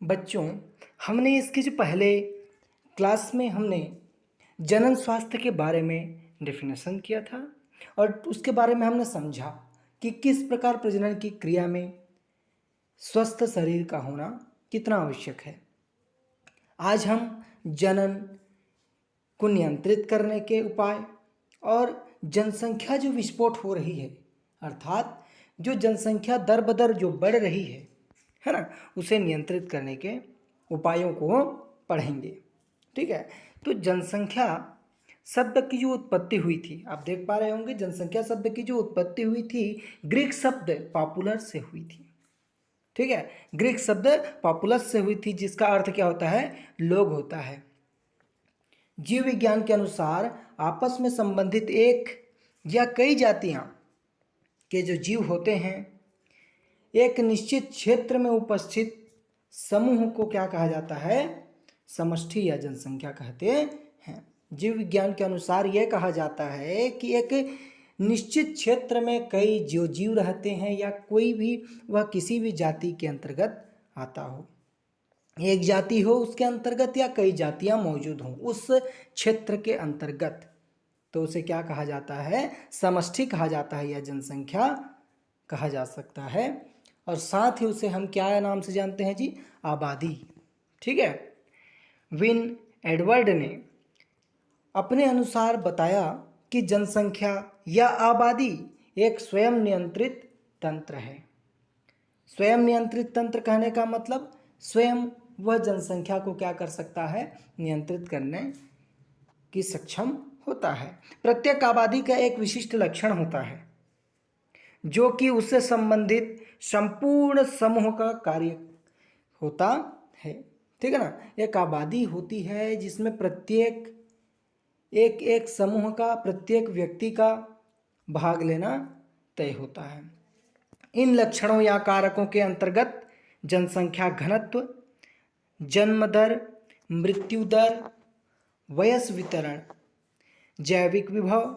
बच्चों, हमने इसके जो पहले क्लास में हमने जनन स्वास्थ्य के बारे में डेफिनेशन किया था और उसके बारे में हमने समझा कि किस प्रकार प्रजनन की क्रिया में स्वस्थ शरीर का होना कितना आवश्यक है। आज हम जनन को नियंत्रित करने के उपाय और जनसंख्या जो विस्फोट हो रही है, अर्थात जो जनसंख्या दर बदर जो बढ़ रही है ना, उसे नियंत्रित करने के उपायों को पढ़ेंगे। ठीक है, तो जनसंख्या शब्द की जो उत्पत्ति हुई थी, आप देख पा रहे होंगे, जनसंख्या शब्द की जो उत्पत्ति हुई थी ग्रीक शब्द पॉपुलर से हुई थी। ठीक है, ग्रीक शब्द पॉपुलस से हुई थी, जिसका अर्थ क्या होता है? लोग होता है। जीव विज्ञान के अनुसार आपस में संबंधित एक या कई जातियां के जो जीव होते हैं, एक निश्चित क्षेत्र में उपस्थित समूह को क्या कहा जाता है? समष्टि या जनसंख्या कहते हैं। जीव विज्ञान के अनुसार यह कहा जाता है कि एक निश्चित क्षेत्र में कई जो जीव रहते हैं या कोई भी वह किसी भी जाति के अंतर्गत आता हो, एक जाति हो उसके अंतर्गत या कई जातियां मौजूद हों उस क्षेत्र के अंतर्गत, तो उसे क्या कहा जाता है? समष्टि कहा जाता है या जनसंख्या कहा जा सकता है। और साथ ही उसे हम क्या नाम से जानते हैं जी? आबादी। ठीक है, विन एडवर्ड ने अपने अनुसार बताया कि जनसंख्या या आबादी एक स्वयं नियंत्रित तंत्र है। स्वयं नियंत्रित तंत्र कहने का मतलब स्वयं वह जनसंख्या को क्या कर सकता है? नियंत्रित करने की सक्षम होता है। प्रत्येक आबादी का एक विशिष्ट लक्षण होता है जो कि उससे संबंधित संपूर्ण समूह का कार्य होता है। ठीक है ना, एक आबादी होती है जिसमें प्रत्येक एक समूह का, प्रत्येक व्यक्ति का भाग लेना तय होता है। इन लक्षणों या कारकों के अंतर्गत जनसंख्या घनत्व, जन्म दर, मृत्यु दर, वयस वितरण, जैविक विभव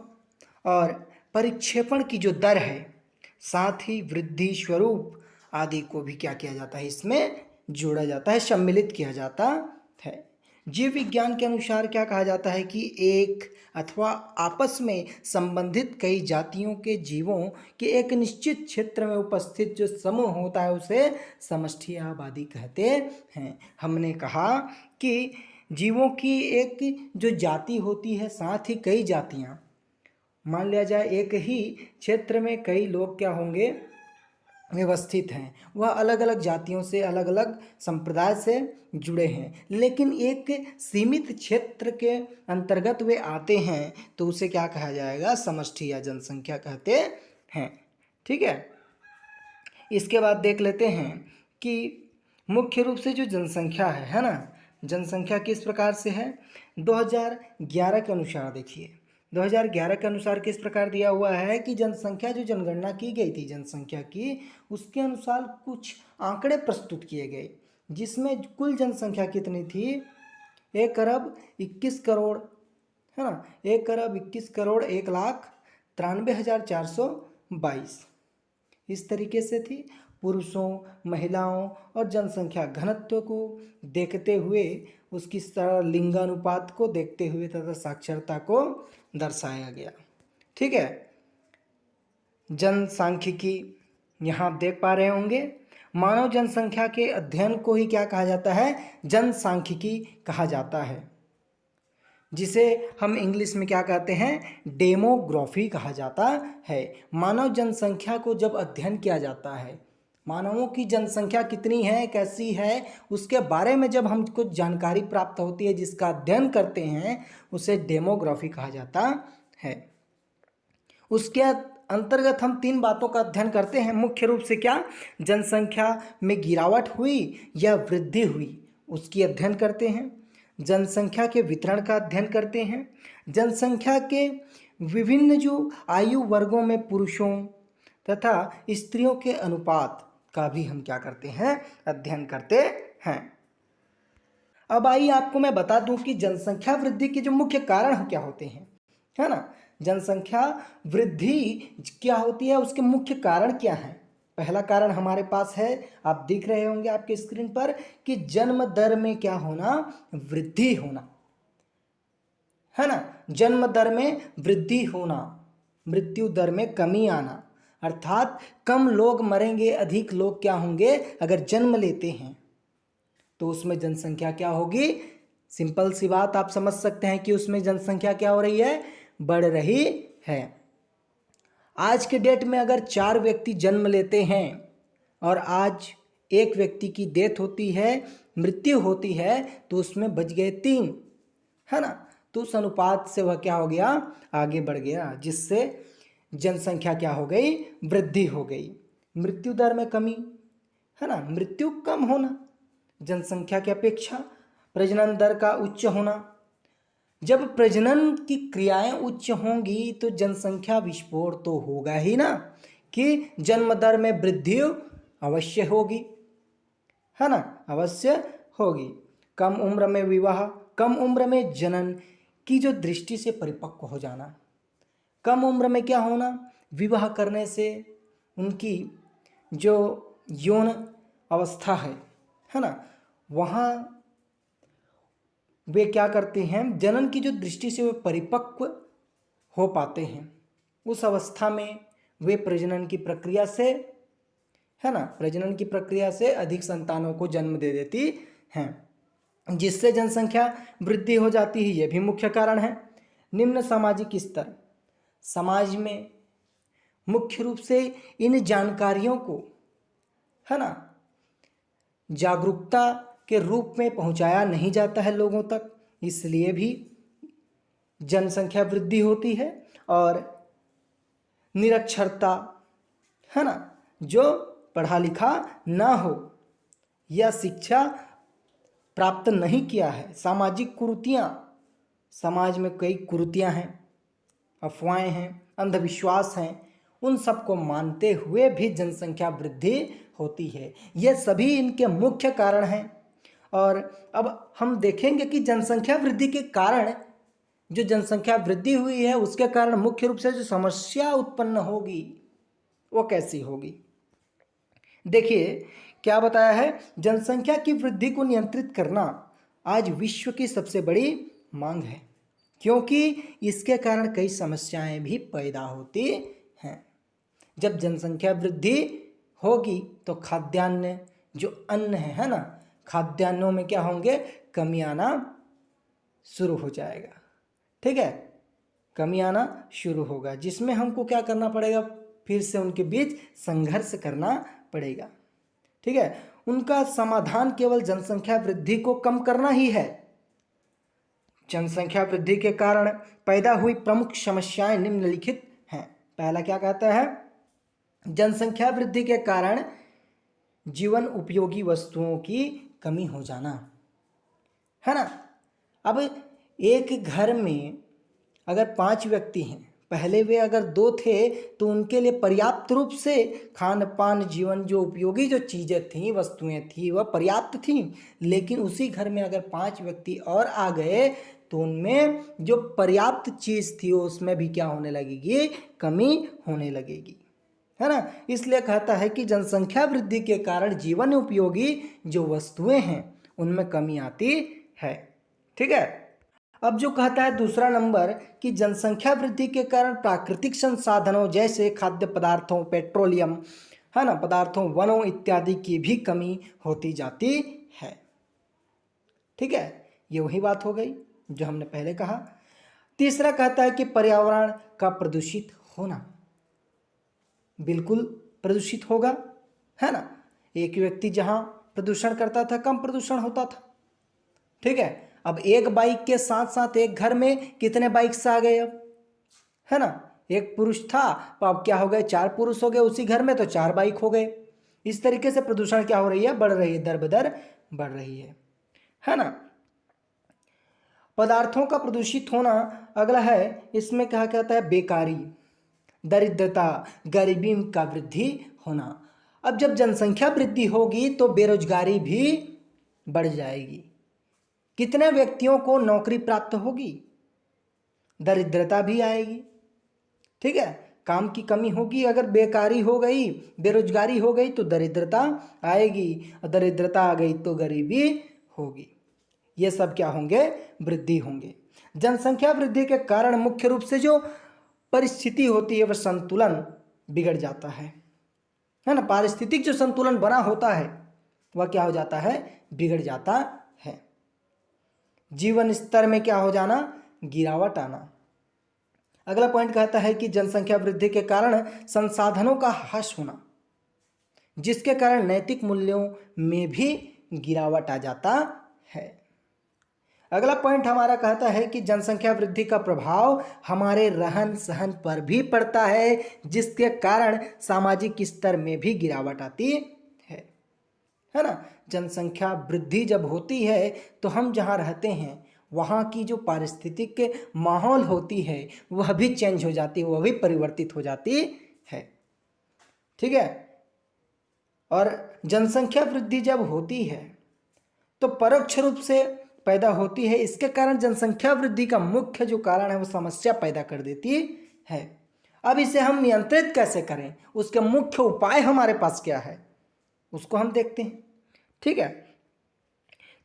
और परिक्षेपण की जो दर है, साथ ही वृद्धि स्वरूप आदि को भी क्या किया जाता है? इसमें जोड़ा जाता है, सम्मिलित किया जाता है। जीव विज्ञान के अनुसार क्या कहा जाता है कि एक अथवा आपस में संबंधित कई जातियों के जीवों के एक निश्चित क्षेत्र में उपस्थित जो समूह होता है उसे समष्टि आबादी कहते हैं। हमने कहा कि जीवों की एक जो जाति होती है, साथ ही कई जातियां, मान लिया जाए एक ही क्षेत्र में कई लोग क्या होंगे? व्यवस्थित हैं, वह अलग अलग जातियों से, अलग अलग संप्रदाय से जुड़े हैं, लेकिन एक सीमित क्षेत्र के अंतर्गत वे आते हैं, तो उसे क्या कहा जाएगा? समष्टि या जनसंख्या कहते हैं। ठीक है, इसके बाद देख लेते हैं कि मुख्य रूप से जो जनसंख्या है ना, जनसंख्या किस प्रकार से है? 2011 के अनुसार देखिए, 2011 के अनुसार किस प्रकार दिया हुआ है कि जनसंख्या जो जनगणना की गई थी जनसंख्या की, उसके अनुसार कुछ आंकड़े प्रस्तुत किए गए, जिसमें कुल जनसंख्या कितनी थी? 1 अरब 21 करोड़, है ना, 1 अरब 21 करोड़ 1,93,422 इस तरीके से थी। पुरुषों, महिलाओं और जनसंख्या घनत्व को देखते हुए, उसकी लिंगानुपात को देखते हुए तथा साक्षरता को दर्शाया गया। ठीक है, जनसांख्यिकी यहाँ आप देख पा रहे होंगे, मानव जनसंख्या के अध्ययन को ही क्या कहा जाता है? जनसांख्यिकी कहा जाता है, जिसे हम इंग्लिश में क्या कहते हैं? डेमोग्राफी कहा जाता है। मानव जनसंख्या को जब अध्ययन किया जाता है, मानवों की जनसंख्या कितनी है, कैसी है, उसके बारे में जब हमको जानकारी प्राप्त होती है, जिसका अध्ययन करते हैं, उसे डेमोग्राफी कहा जाता है। उसके अंतर्गत हम 3 बातों का अध्ययन करते हैं मुख्य रूप से। क्या? जनसंख्या में गिरावट हुई या वृद्धि हुई, उसकी अध्ययन करते हैं। जनसंख्या के वितरण का अध्ययन करते हैं। जनसंख्या के विभिन्न जो आयु वर्गों में पुरुषों तथा स्त्रियों के अनुपात का भी हम क्या करते हैं? अध्ययन करते हैं। अब आइए आपको मैं बता दूं कि जनसंख्या वृद्धि के जो मुख्य कारण क्या होते हैं, है ना। जनसंख्या वृद्धि क्या होती है, उसके मुख्य कारण क्या हैं, पहला कारण हमारे पास है, आप दिख रहे होंगे आपके स्क्रीन पर, कि जन्म दर में क्या होना, वृद्धि होना, है ना। जन्म दर में वृद्धि होना, मृत्यु दर में कमी आना, अर्थात कम लोग मरेंगे, अधिक लोग क्या होंगे, अगर जन्म लेते हैं तो उसमें जनसंख्या क्या होगी। सिंपल सी बात आप समझ सकते हैं कि उसमें जनसंख्या क्या हो रही है, बढ़ रही है। आज के डेट में अगर 4 व्यक्ति जन्म लेते हैं और आज एक व्यक्ति की डेथ होती है, मृत्यु होती है, तो उसमें बच गए 3, है ना। तो उस अनुपात से वह क्या हो गया, आगे बढ़ गया, जिससे जनसंख्या क्या हो गई, वृद्धि हो गई। मृत्यु दर में कमी, है ना, मृत्यु कम होना जनसंख्या की अपेक्षा, प्रजनन दर का उच्च होना। जब प्रजनन की क्रियाएं उच्च होंगी तो जनसंख्या विस्फोट तो होगा ही ना, कि जन्म दर में वृद्धि अवश्य होगी, है ना, अवश्य होगी। कम उम्र में विवाह, कम उम्र में जनन की जो दृष्टि से परिपक्व हो जाना, कम उम्र में क्या होना, विवाह करने से उनकी जो यौन अवस्था है ना, वहाँ वे क्या करते हैं, जनन की जो दृष्टि से वे परिपक्व हो पाते हैं, उस अवस्था में वे प्रजनन की प्रक्रिया से, है ना, प्रजनन की प्रक्रिया से अधिक संतानों को जन्म दे देती हैं, जिससे जनसंख्या वृद्धि हो जाती है। यह भी मुख्य कारण है। निम्न सामाजिक स्तर, समाज में मुख्य रूप से इन जानकारियों को, है ना, जागरूकता के रूप में पहुंचाया नहीं जाता है लोगों तक, इसलिए भी जनसंख्या वृद्धि होती है। और निरक्षरता, है ना, जो पढ़ा लिखा ना हो या शिक्षा प्राप्त नहीं किया है, सामाजिक कुरीतियाँ, समाज में कई कुरीतियाँ हैं, अफवाहें हैं, अंधविश्वास हैं, उन सबको मानते हुए भी जनसंख्या वृद्धि होती है। ये सभी इनके मुख्य कारण हैं। और अब हम देखेंगे कि जनसंख्या वृद्धि के कारण, जो जनसंख्या वृद्धि हुई है उसके कारण मुख्य रूप से जो समस्या उत्पन्न होगी वो कैसी होगी। देखिए क्या बताया है, जनसंख्या की वृद्धि को नियंत्रित करना आज विश्व की सबसे बड़ी मांग है, क्योंकि इसके कारण कई समस्याएं भी पैदा होती हैं। जब जनसंख्या वृद्धि होगी तो खाद्यान्न, जो अन्न है ना, खाद्यान्नों में क्या होंगे, कमी आना शुरू हो जाएगा, ठीक है, कमी आना शुरू होगा, जिसमें हमको क्या करना पड़ेगा, फिर से उनके बीच संघर्ष करना पड़ेगा, ठीक है। उनका समाधान केवल जनसंख्या वृद्धि को कम करना ही है। जनसंख्या वृद्धि के कारण पैदा हुई प्रमुख समस्याएं निम्नलिखित हैं। पहला क्या कहता है, जनसंख्या वृद्धि के कारण जीवन उपयोगी वस्तुओं की कमी हो जाना, है ना। अब एक घर में अगर 5 व्यक्ति हैं, पहले वे अगर 2 थे तो उनके लिए पर्याप्त रूप से खान पान, जीवन जो उपयोगी जो चीज़ें थीं, वस्तुएं थीं, वह पर्याप्त थीं। लेकिन उसी घर में अगर 5 व्यक्ति और आ गए तो उनमें जो पर्याप्त चीज़ थी उसमें भी क्या होने लगेगी, कमी होने लगेगी, है ना। इसलिए कहता है कि जनसंख्या वृद्धि के कारण जीवन उपयोगी जो वस्तुएं हैं उनमें कमी आती है, ठीक है। अब जो कहता है दूसरा नंबर, कि जनसंख्या वृद्धि के कारण प्राकृतिक संसाधनों जैसे खाद्य पदार्थों, पेट्रोलियम, है ना, पदार्थों, वनों इत्यादि की भी कमी होती जाती है, ठीक है। ये वही बात हो गई जो हमने पहले कहा। तीसरा कहता है कि पर्यावरण का प्रदूषित होना, बिल्कुल प्रदूषित होगा, है ना। एक व्यक्ति जहाँ प्रदूषण करता था कम प्रदूषण होता था, ठीक है। अब एक बाइक के साथ साथ एक घर में कितने बाइक्स आ गए अब, है ना। एक पुरुष था तो अब क्या हो गए, 4 पुरुष हो गए उसी घर में, तो 4 बाइक हो गए। इस तरीके से प्रदूषण क्या हो रही है, बढ़ रही है, दर बदर बढ़ रही है ना। पदार्थों का प्रदूषित होना अगला है, इसमें क्या कहता है, बेकारी, दरिद्रता, गरीबी का वृद्धि होना। अब जब जनसंख्या वृद्धि होगी तो बेरोजगारी भी बढ़ जाएगी, कितने व्यक्तियों को नौकरी प्राप्त होगी, दरिद्रता भी आएगी, ठीक है, काम की कमी होगी, अगर बेकारी हो गई, बेरोजगारी हो गई तो दरिद्रता आएगी, और दरिद्रता आ गई तो गरीबी होगी। ये सब क्या होंगे? वृद्धि होंगे। जनसंख्या वृद्धि के कारण मुख्य रूप से जो परिस्थिति होती है वह संतुलन बिगड़ जाता है ना। पारिस्थितिक जो संतुलन बना होता है वह क्या हो जाता है? बिगड़ जाता है। जीवन स्तर में क्या हो जाना? गिरावट आना। अगला पॉइंट कहता है कि जनसंख्या वृद्धि के कारण संसाधनों का ह्रास होना, जिसके कारण नैतिक मूल्यों में भी गिरावट आ जाता है। अगला पॉइंट हमारा कहता है कि जनसंख्या वृद्धि का प्रभाव हमारे रहन सहन पर भी पड़ता है, जिसके कारण सामाजिक स्तर में भी गिरावट आती है ना। जनसंख्या वृद्धि जब होती है तो हम जहाँ रहते हैं वहाँ की जो पारिस्थितिक माहौल होती है वह भी चेंज हो जाती है, वह भी परिवर्तित हो जाती है। ठीक है। और जनसंख्या वृद्धि जब होती है तो परोक्ष रूप से पैदा होती है। इसके कारण जनसंख्या वृद्धि का मुख्य जो कारण है वो समस्या पैदा कर देती है। अब इसे हम नियंत्रित कैसे करें, उसके मुख्य उपाय हमारे पास क्या है उसको हम देखते हैं। ठीक है।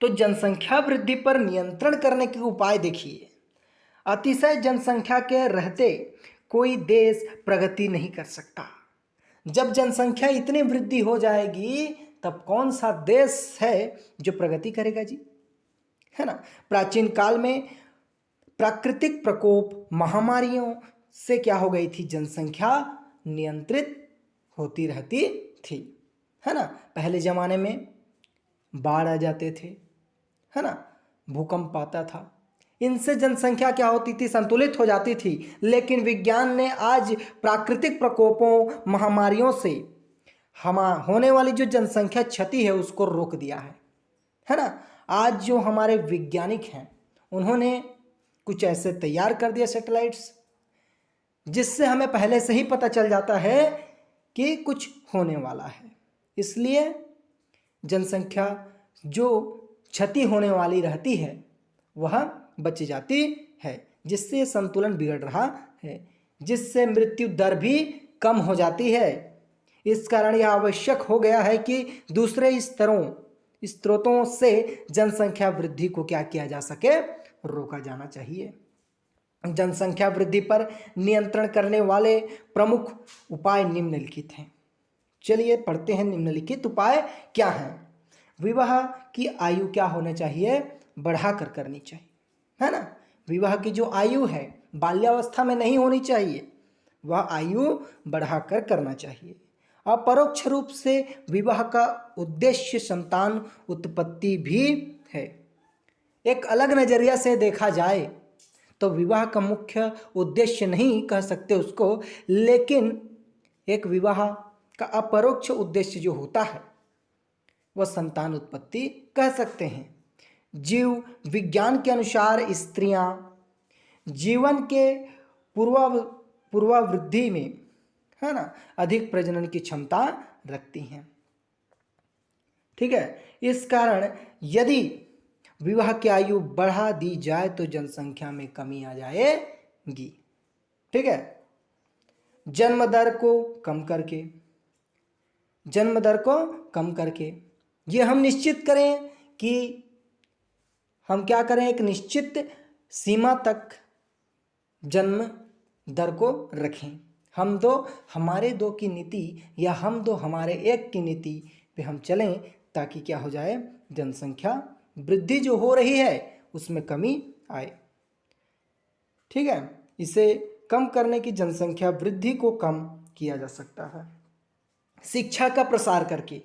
तो जनसंख्या वृद्धि पर नियंत्रण करने के उपाय देखिए। अतिशय जनसंख्या के रहते कोई देश प्रगति नहीं कर सकता। जब जनसंख्या इतनी वृद्धि हो जाएगी तब कौन सा देश है जो प्रगति करेगा जी, है ना। प्राचीन काल में प्राकृतिक प्रकोप, महामारियों से क्या हो गई थी? जनसंख्या नियंत्रित होती रहती थी, है ना। पहले जमाने में बाढ़ आ जाते थे, है ना, भूकंप आता था, इनसे जनसंख्या क्या होती थी? संतुलित हो जाती थी। लेकिन विज्ञान ने आज प्राकृतिक प्रकोपों, महामारियों से होने वाली जो जनसंख्या क्षति है उसको रोक दिया है ना। आज जो हमारे वैज्ञानिक हैं उन्होंने कुछ ऐसे तैयार कर दिया सैटेलाइट्स, जिससे हमें पहले से ही पता चल जाता है कि कुछ होने वाला है। इसलिए जनसंख्या जो क्षति होने वाली रहती है वह बच जाती है, जिससे संतुलन बिगड़ रहा है, जिससे मृत्यु दर भी कम हो जाती है। इस कारण यह आवश्यक हो गया है कि दूसरे स्रोतों से जनसंख्या वृद्धि को क्या किया जा सके? रोका जाना चाहिए। जनसंख्या वृद्धि पर नियंत्रण करने वाले प्रमुख उपाय निम्नलिखित हैं। चलिए पढ़ते हैं निम्नलिखित उपाय क्या हैं। विवाह की आयु क्या होना चाहिए? बढ़ाकर करनी चाहिए, है ना। विवाह की जो आयु है बाल्यावस्था में नहीं होनी चाहिए, वह आयु बढ़ाकर करना चाहिए। अपरोक्ष रूप से विवाह का उद्देश्य संतान उत्पत्ति भी है। एक अलग नजरिया से देखा जाए तो विवाह का मुख्य उद्देश्य नहीं कह सकते उसको, लेकिन एक विवाह का अपरोक्ष उद्देश्य जो होता है वह संतान उत्पत्ति कह सकते हैं। जीव विज्ञान के अनुसार स्त्रियां जीवन के पूर्वावृद्धि में, है ना, अधिक प्रजनन की क्षमता रखती हैं। ठीक है। इस कारण यदि विवाह की आयु बढ़ा दी जाए तो जनसंख्या में कमी आ जाएगी। ठीक है। जन्म दर को कम करके ये हम निश्चित करें कि हम क्या करें, एक निश्चित सीमा तक जन्म दर को रखें। हम दो हमारे दो की नीति या हम दो हमारे एक की नीति पे हम चलें, ताकि क्या हो जाए? जनसंख्या वृद्धि जो हो रही है उसमें कमी आए। ठीक है। इसे कम करने की, जनसंख्या वृद्धि को कम किया जा सकता है शिक्षा का प्रसार करके।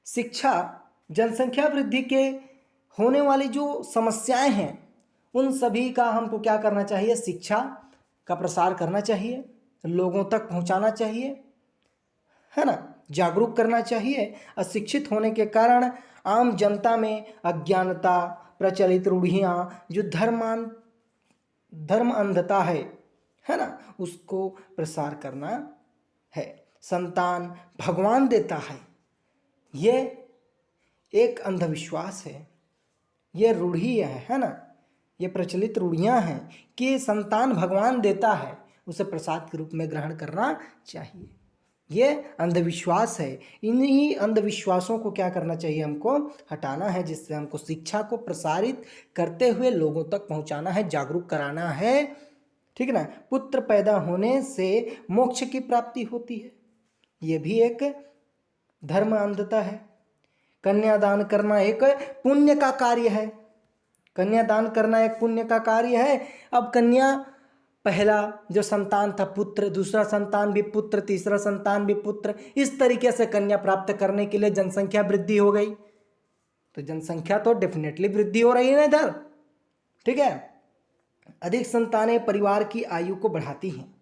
शिक्षा जनसंख्या वृद्धि के होने वाली जो समस्याएं हैं उन सभी का हमको क्या करना चाहिए? शिक्षा का प्रसार करना चाहिए, लोगों तक पहुंचाना चाहिए, है ना, जागरूक करना चाहिए। अशिक्षित होने के कारण आम जनता में अज्ञानता, प्रचलित रूढ़ियाँ, जो धर्म अंधता है ना, उसको प्रसार करना है। संतान भगवान देता है, ये एक अंधविश्वास है, ये रूढ़ी है ना, ये प्रचलित रूढ़ियाँ हैं कि संतान भगवान देता है, उसे प्रसाद के रूप में ग्रहण करना चाहिए। ये अंधविश्वास है। इन्हीं अंधविश्वासों को क्या करना चाहिए, हमको हटाना है, जिससे हमको शिक्षा को प्रसारित करते हुए लोगों तक पहुंचाना है, जागरूक कराना है। ठीक है ना। पुत्र पैदा होने से मोक्ष की प्राप्ति होती है, ये भी एक धर्म अंधता है। कन्यादान करना एक पुण्य का कार्य है, कन्यादान करना एक पुण्य का कार्य है। अब कन्या, पहला जो संतान था पुत्र, दूसरा संतान भी पुत्र, तीसरा संतान भी पुत्र, इस तरीके से कन्या प्राप्त करने के लिए जनसंख्या वृद्धि हो गई। तो जनसंख्या तो डेफिनेटली वृद्धि हो रही है ना इधर। ठीक है। अधिक संतानें परिवार की आयु को बढ़ाती हैं।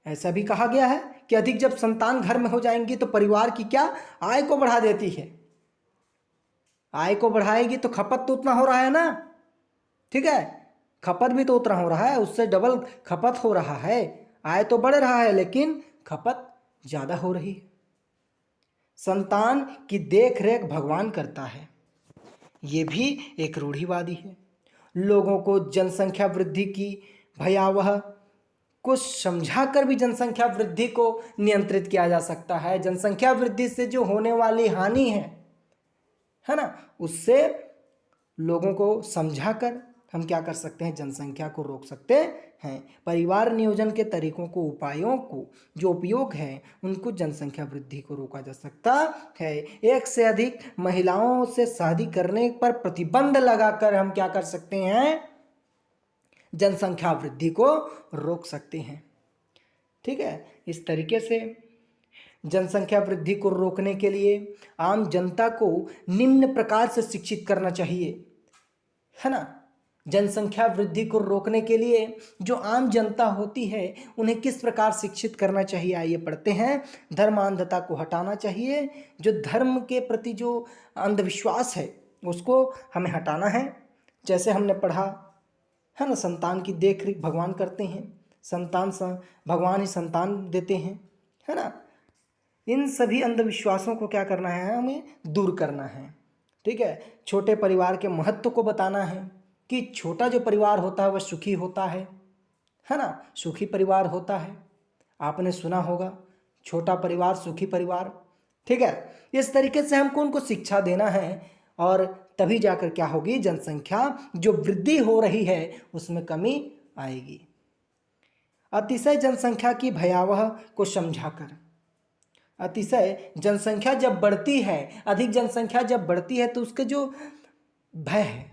ऐसा भी कहा गया है कि अधिक जब संतान घर में हो जाएंगी तो परिवार की क्या आय को बढ़ा देती है। आय को बढ़ाएगी तो खपत तो उतना हो रहा है ना। ठीक है, खपत भी तो उतना हो रहा है, उससे डबल खपत हो रहा है। आय तो बढ़ रहा है लेकिन खपत ज्यादा हो रही है। संतान की देख रेख भगवान करता है, ये भी एक रूढ़िवादी है। लोगों को जनसंख्या वृद्धि की भयावह को समझाकर भी जनसंख्या वृद्धि को नियंत्रित किया जा सकता है। जनसंख्या वृद्धि से जो होने वाली हानि है ना, उससे लोगों को समझाकर हम क्या कर सकते हैं, जनसंख्या को रोक सकते हैं। परिवार नियोजन के तरीकों को, उपायों को जो उपयोग है, उनको जनसंख्या वृद्धि को रोका जा सकता है। एक से अधिक महिलाओं से शादी करने पर प्रतिबंध लगाकर हम क्या कर सकते हैं, जनसंख्या वृद्धि को रोक सकते हैं। ठीक है। इस तरीके से जनसंख्या वृद्धि को रोकने के लिए आम जनता को निम्न प्रकार से शिक्षित करना चाहिए, है ना। जनसंख्या वृद्धि को रोकने के लिए जो आम जनता होती है उन्हें किस प्रकार शिक्षित करना चाहिए, आइए पढ़ते हैं। धर्मांधता को हटाना चाहिए। जो धर्म के प्रति जो अंधविश्वास है उसको हमें हटाना है। जैसे हमने पढ़ा है ना, संतान की देख रेख भगवान करते हैं, भगवान ही संतान देते हैं, है ना। इन सभी अंधविश्वासों को क्या करना है, हमें दूर करना है। ठीक है। छोटे परिवार के महत्व को बताना है कि छोटा जो परिवार होता है वह सुखी होता है ना। सुखी परिवार होता है, आपने सुना होगा, छोटा परिवार सुखी परिवार। ठीक है। इस तरीके से हमको उनको शिक्षा देना है और तभी जाकर क्या होगी, जनसंख्या जो वृद्धि हो रही है उसमें कमी आएगी। अतिशय जनसंख्या की भयावह को समझाकर, अतिशय जनसंख्या जब बढ़ती है, अधिक जनसंख्या जब बढ़ती है तो उसके जो भय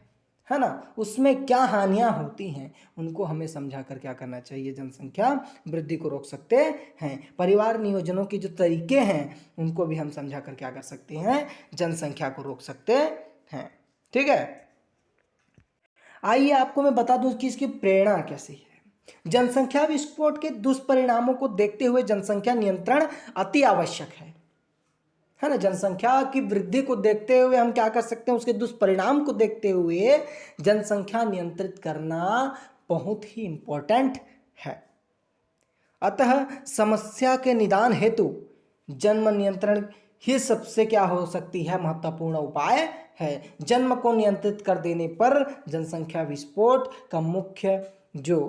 है ना, उसमें क्या हानियां होती हैं, उनको हमें समझाकर क्या करना चाहिए, जनसंख्या वृद्धि को रोक सकते हैं। परिवार नियोजनों के जो तरीके हैं उनको भी हम समझाकर क्या कर सकते हैं, जनसंख्या को रोक सकते हैं। ठीक है। आइए आपको मैं बता दूं कि इसकी प्रेरणा कैसी है। जनसंख्या विस्फोट के दुष्परिणामों को देखते हुए जनसंख्या नियंत्रण अति आवश्यक है ना। जनसंख्या की वृद्धि को देखते हुए हम क्या कर सकते हैं, उसके दुष्परिणाम को देखते हुए जनसंख्या नियंत्रित करना बहुत ही इंपॉर्टेंट है। अतः समस्या के निदान हेतु जन्म नियंत्रण ही सबसे क्या हो सकती है, महत्वपूर्ण उपाय है। जन्म को नियंत्रित कर देने पर जनसंख्या विस्फोट का मुख्य जो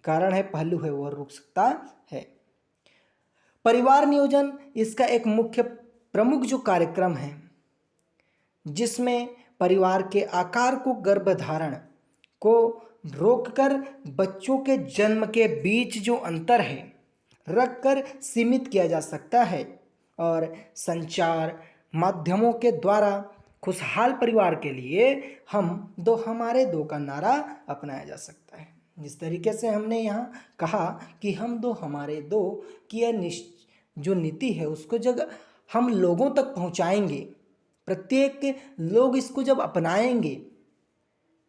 कारण है, पहलू है, वह रुक सकता है। परिवार नियोजन इसका एक मुख्य प्रमुख जो कार्यक्रम है, जिसमें परिवार के आकार को, गर्भधारण को रोककर बच्चों के जन्म के बीच जो अंतर है रखकर सीमित किया जा सकता है और संचार माध्यमों के द्वारा खुशहाल परिवार के लिए हमारे दो का नारा अपनाया जा सकता है। जिस तरीके से हमने यहाँ कहा कि हम दो हमारे दो की यह जो नीति है उसको जब हम लोगों तक पहुँचाएंगे, प्रत्येक लोग इसको जब अपनाएंगे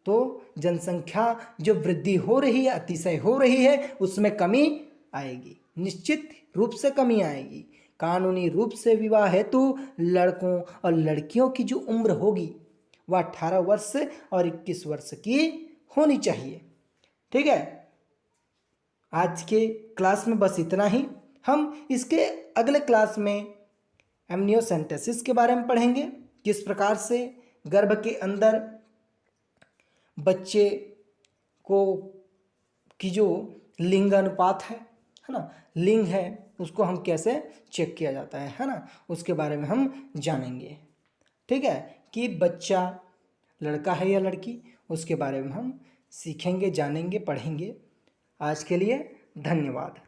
तो जनसंख्या जो वृद्धि हो रही है, अतिशय हो रही है, उसमें कमी आएगी, निश्चित रूप से कमी आएगी। कानूनी रूप से विवाह हेतु लड़कों और लड़कियों की जो उम्र होगी वह 18 वर्ष और 21 वर्ष की होनी चाहिए। ठीक है। आज के क्लास में बस इतना ही। हम इसके अगले क्लास में एमनियोसेंटेसिस के बारे में पढ़ेंगे, किस प्रकार से गर्भ के अंदर बच्चे को की जो लिंग अनुपात है ना, लिंग है उसको हम कैसे चेक किया जाता है ना, उसके बारे में हम जानेंगे। ठीक है, कि बच्चा लड़का है या लड़की, उसके बारे में हम सीखेंगे, जानेंगे, पढ़ेंगे। आज के लिए धन्यवाद।